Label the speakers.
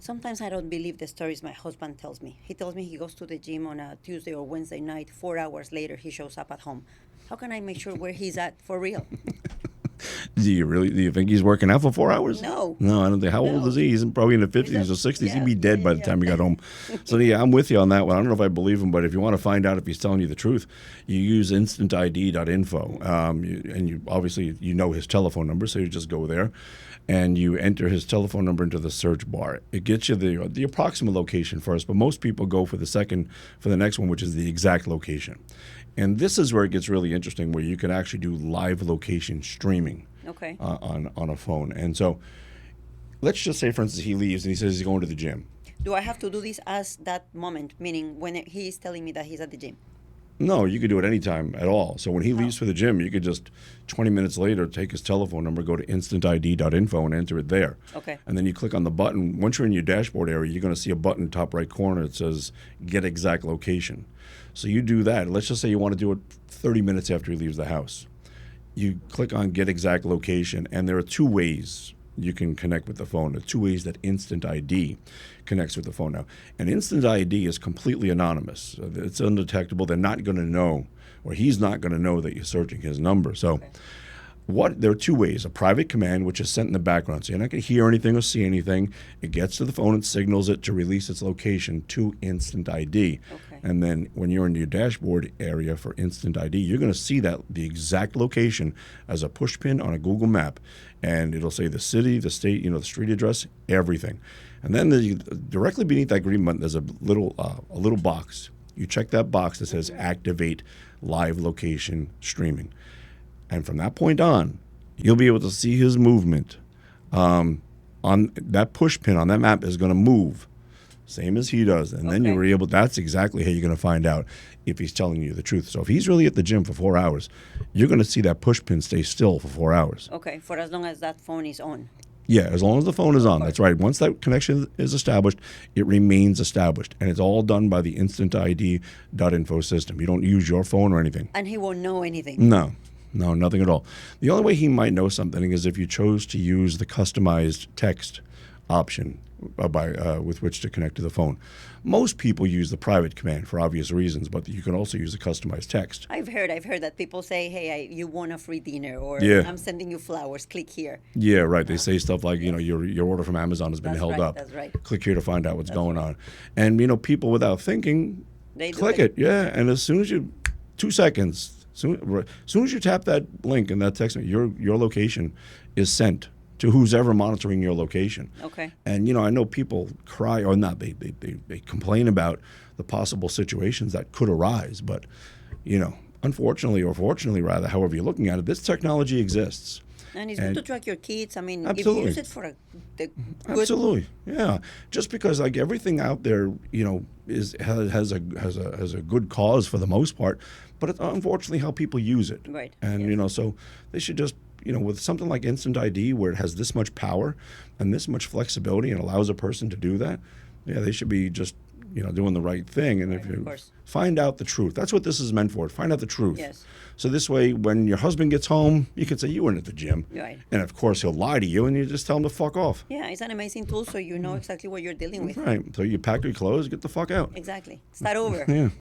Speaker 1: Sometimes I don't believe the stories my husband tells me. He tells me he goes to the gym on a Tuesday or Wednesday night. 4 hours later, he shows up at home. How can I make sure where he's at for real?
Speaker 2: Do you think he's working out for 4 hours?
Speaker 1: No.
Speaker 2: No, I don't think. How old
Speaker 1: No.
Speaker 2: is he? He's probably in the 50s
Speaker 1: a-
Speaker 2: or 60s.
Speaker 1: yeah,
Speaker 2: He'd be dead by the time he got home. So, yeah, I'm with you on that one. I don't know if I believe him, but if you want to find out if he's telling you the truth, you use instantid.info. And you obviously, you know his telephone number, so you just go there and you enter his telephone number into the search bar. It gets you the approximate location first, but most people go for the next one, which is the exact location. And this is where it gets really interesting, where you can actually do live location streaming.
Speaker 1: Okay.
Speaker 2: On a phone. And so let's just say, for instance, he leaves and he says he's going to the gym.
Speaker 1: Do I have to do this as that moment, meaning when he is telling me that he's at the gym?
Speaker 2: No, you could do it anytime at all. So when he leaves for the gym, you could just 20 minutes later take his telephone number, go to instantid.info and enter it there.
Speaker 1: Okay.
Speaker 2: And then you click on the button. Once you're in your dashboard area, you're going to see a button top right corner that says get exact location. So you do that. Let's just say you want to do it 30 minutes after he leaves the house. You click on get exact location, and there are two ways you can connect with the phone. There are two ways that Instant ID connects with the phone now. And Instant ID is completely anonymous. It's undetectable. They're not going to know, or he's not going to know that you're searching his number. So there are two ways. A private command, which is sent in the background. So you're not going to hear anything or see anything. It gets to the phone and signals it to release its location to Instant ID.
Speaker 1: Okay.
Speaker 2: And then when you're in your dashboard area for Instant ID, you're going to see the exact location as a push pin on a Google map. And it'll say the city, the state, the street address, everything. And then directly beneath that green button, there's a little box. You check that box that says activate live location streaming. And from that point on, you'll be able to see his movement. On that push pin on that map is going to move, same as he does. And then that's exactly how you're going to find out if he's telling you the truth. So if he's really at the gym for 4 hours, you're going to see that push pin stay still for 4 hours.
Speaker 1: Okay, for as long as that phone is on.
Speaker 2: Yeah, as long as the phone is on. That's right. Once that connection is established, it remains established. And it's all done by the instantid.info system. You don't use your phone or anything.
Speaker 1: And he won't know anything.
Speaker 2: No, nothing at all. The only way he might know something is if you chose to use the customized text option with which to connect to the phone. Most people use the private command for obvious reasons, but you can also use the customized text.
Speaker 1: I've heard that people say, hey, you won a free dinner, or I'm sending you flowers, click here.
Speaker 2: Yeah, right. They say stuff like, your order from Amazon has been held up.
Speaker 1: That's right.
Speaker 2: Click here to find out what's going on. And, people without thinking,
Speaker 1: They do
Speaker 2: click it. Yeah, and as soon as 2 seconds, soon as you tap that link in that text, your location is sent to who's ever monitoring your location.
Speaker 1: Okay.
Speaker 2: And, I know people cry, or not, they complain about the possible situations that could arise. But, unfortunately, or fortunately rather, however you're looking at it, this technology exists.
Speaker 1: And it's good to track your kids. I mean,
Speaker 2: absolutely.
Speaker 1: if you use it for the good.
Speaker 2: Absolutely, yeah. Just because everything out there, has a good cause for the most part, but it's unfortunately how people use it.
Speaker 1: Right.
Speaker 2: And so they should just, with something like Instant ID, where it has this much power and this much flexibility and allows a person to do that, they should be just doing the right thing. And if you find out the truth, that's what this is meant for. Find out the truth.
Speaker 1: Yes.
Speaker 2: So this way, when your husband gets home, you can say you weren't at the gym.
Speaker 1: Right.
Speaker 2: And of course, he'll lie to you, and you just tell him to fuck off.
Speaker 1: Yeah, it's an amazing tool, so you know exactly what you're dealing with.
Speaker 2: Right. So you pack your clothes, get the fuck out.
Speaker 1: Exactly. Start over.
Speaker 2: Yeah.